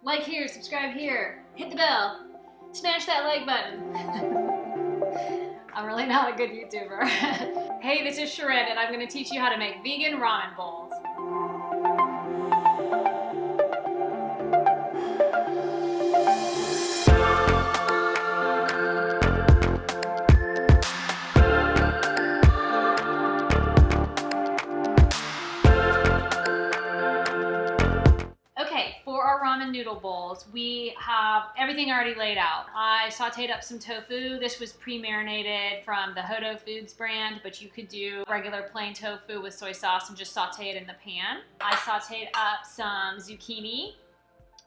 Like here, subscribe here, hit the bell, smash that like button. I'm really not a good YouTuber. Hey, this is Sharon, and I'm gonna teach you how to make vegan ramen bowls. Ramen noodle bowls, we have everything already laid out. I sauteed up some tofu. This was pre-marinated from the Hodo Foods brand, but you could do regular plain tofu with soy sauce and just saute it in the pan. I sauteed up some zucchini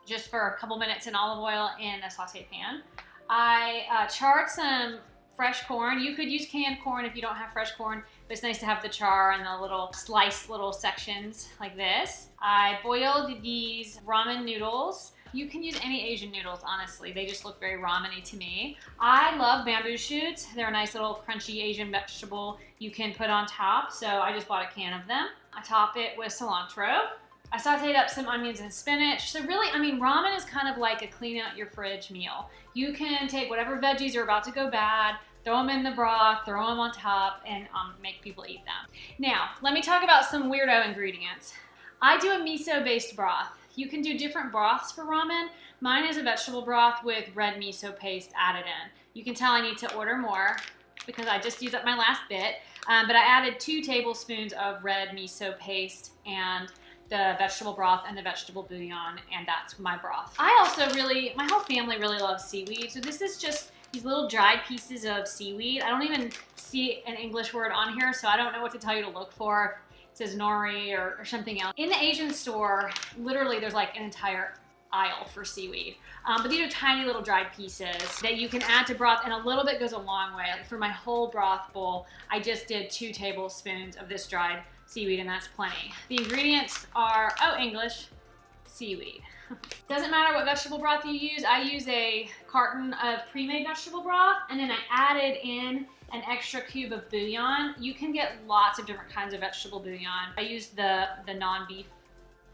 just for a couple minutes in olive oil in a saute pan. I charred some fresh corn. You could use canned corn if you don't have fresh corn, but it's nice to have the char and the little sliced little sections like this. I boiled these ramen noodles. You can use any Asian noodles, honestly. They just look very ramen-y to me. I love bamboo shoots. They're a nice little crunchy Asian vegetable you can put on top, so I just bought a can of them. I top it with cilantro. I sauteed up some onions and spinach. So really, I mean, ramen is kind of like a clean out your fridge meal. You can take whatever veggies are about to go bad, throw them in the broth, throw them on top, and make people eat them. Now, let me talk about some weirdo ingredients. I do a miso-based broth. You can do different broths for ramen. Mine is a vegetable broth with red miso paste added in. You can tell I need to order more because I just used up my last bit, but I added 2 tablespoons of red miso paste and the vegetable broth and the vegetable bouillon, and that's my broth. My whole family really loves seaweed, so this is just these little dried pieces of seaweed. I don't even see an English word on here, so I don't know what to tell you to look for. It says nori or something else. In the Asian store, literally there's like an entire aisle for seaweed. But these are tiny little dried pieces that you can add to broth, and a little bit goes a long way. Like for my whole broth bowl, I just did 2 tablespoons of this dried seaweed, and that's plenty. The ingredients are, English, seaweed. Doesn't matter what vegetable broth you use. I use a carton of pre-made vegetable broth, and then I added in an extra cube of bouillon. You can get lots of different kinds of vegetable bouillon. I used the non-beef,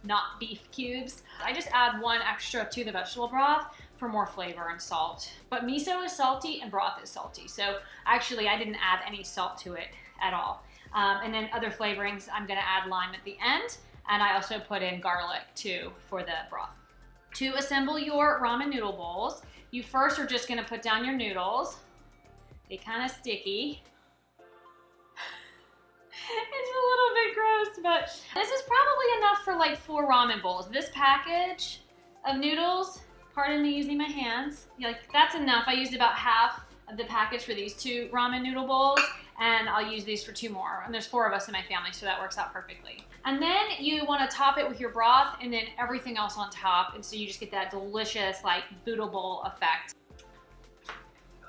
not beef cubes. I just add 1 extra to the vegetable broth for more flavor and salt. But miso is salty and broth is salty. So actually I didn't add any salt to it at all. And then other flavorings, I'm gonna add lime at the end. And I also put in garlic too for the broth. To assemble your ramen noodle bowls, you first are just gonna put down your noodles. They're kind of sticky. It's a little bit gross, but this is probably enough for like 4 ramen bowls. This package of noodles, pardon me using my hands, that's enough. I used about half of the package for these 2 ramen noodle bowls, and I'll use these for 2 more. And there's 4 of us in my family, so that works out perfectly. And then you want to top it with your broth and then everything else on top, and so you just get that delicious like boodle bowl effect.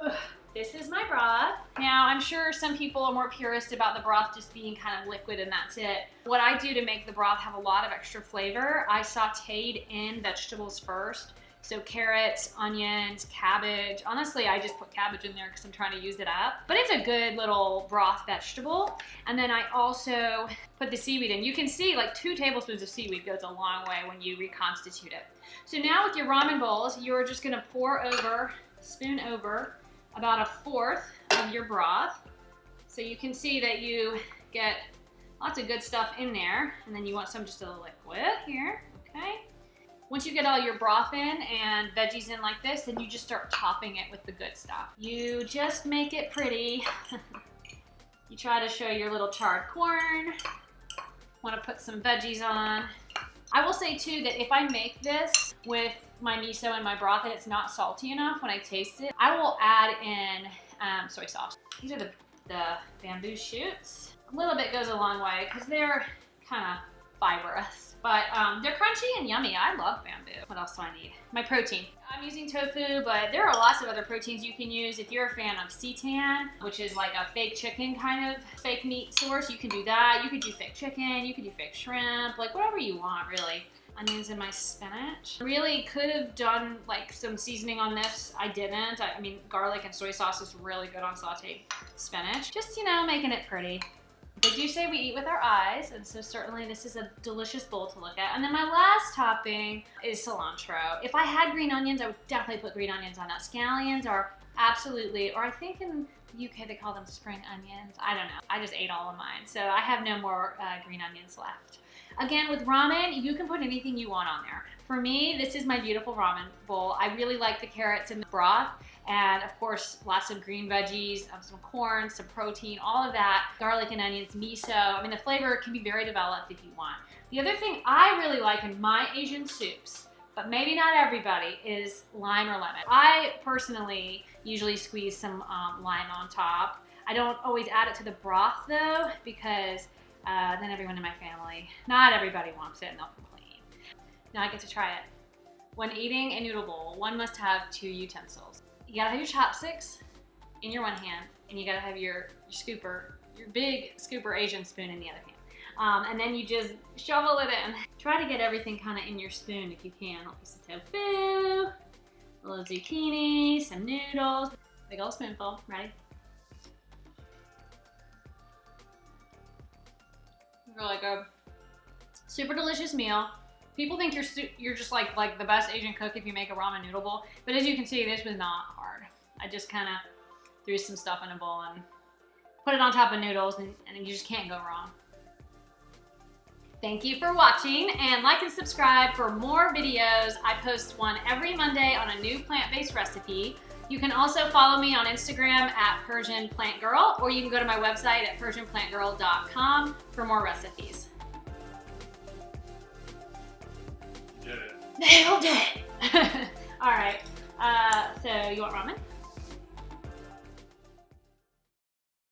Ugh. This is my broth. Now, I'm sure some people are more purist about the broth just being kind of liquid and that's it. What I do to make the broth have a lot of extra flavor, I sauteed in vegetables first. So carrots, onions, cabbage. Honestly, I just put cabbage in there because I'm trying to use it up. But it's a good little broth vegetable. And then I also put the seaweed in. You can see like 2 tablespoons of seaweed goes a long way when you reconstitute it. So now with your ramen bowls, you're just gonna spoon over, about 1/4 of your broth. So you can see that you get lots of good stuff in there, and then you want some just a liquid here, okay? Once you get all your broth in and veggies in like this, then you just start topping it with the good stuff. You just make it pretty. You try to show your little charred corn. Want to put some veggies on. I will say too that if I make this with my miso and my broth and it's not salty enough when I taste it, I will add in soy sauce. These are the bamboo shoots. A little bit goes a long way because they're kind of fibrous, but they're crunchy and yummy. I love bamboo. What else do I need? My protein. I'm using tofu, but there are lots of other proteins you can use. If you're a fan of seitan, which is like a fake chicken kind of fake meat source, you can do that. You could do fake chicken, you could do fake shrimp, like whatever you want really. Onions in my spinach. Really could have done like some seasoning on this. I didn't. I mean, garlic and soy sauce is really good on sauteed spinach. Just, you know, making it pretty. They do say we eat with our eyes, and so certainly this is a delicious bowl to look at. And then my last topping is cilantro. If I had green onions, I would definitely put green onions on that. Scallions are absolutely, or I think in the UK they call them spring onions. I don't know. I just ate all of mine, so I have no more green onions left. Again, with ramen, you can put anything you want on there. For me, this is my beautiful ramen bowl. I really like the carrots and the broth, and of course, lots of green veggies, some corn, some protein, all of that, garlic and onions, miso. I mean, the flavor can be very developed if you want. The other thing I really like in my Asian soups, but maybe not everybody, is lime or lemon. I personally usually squeeze some lime on top. I don't always add it to the broth though, because then everyone in my family, not everybody wants it and they'll complain. Now I get to try it. When eating a noodle bowl, one must have 2 utensils. You gotta have your chopsticks in your one hand, and you gotta have your scooper, your big scooper Asian spoon in the other hand. And then you just shovel it in. Try to get everything kind of in your spoon if you can. A piece of tofu, a little zucchini, some noodles. Big old spoonful. Ready? Really good. Super delicious meal. People think you're just like the best Asian cook if you make a ramen noodle bowl, but as you can see, this was not hard. I just kind of threw some stuff in a bowl and put it on top of noodles, and you just can't go wrong. Thank you for watching, and like and subscribe for more videos. I post one every Monday on a new plant-based recipe. You can also follow me on Instagram at Persian Plant Girl, or you can go to my website at persianplantgirl.com for more recipes. Did it. Nailed it! All right, so you want ramen?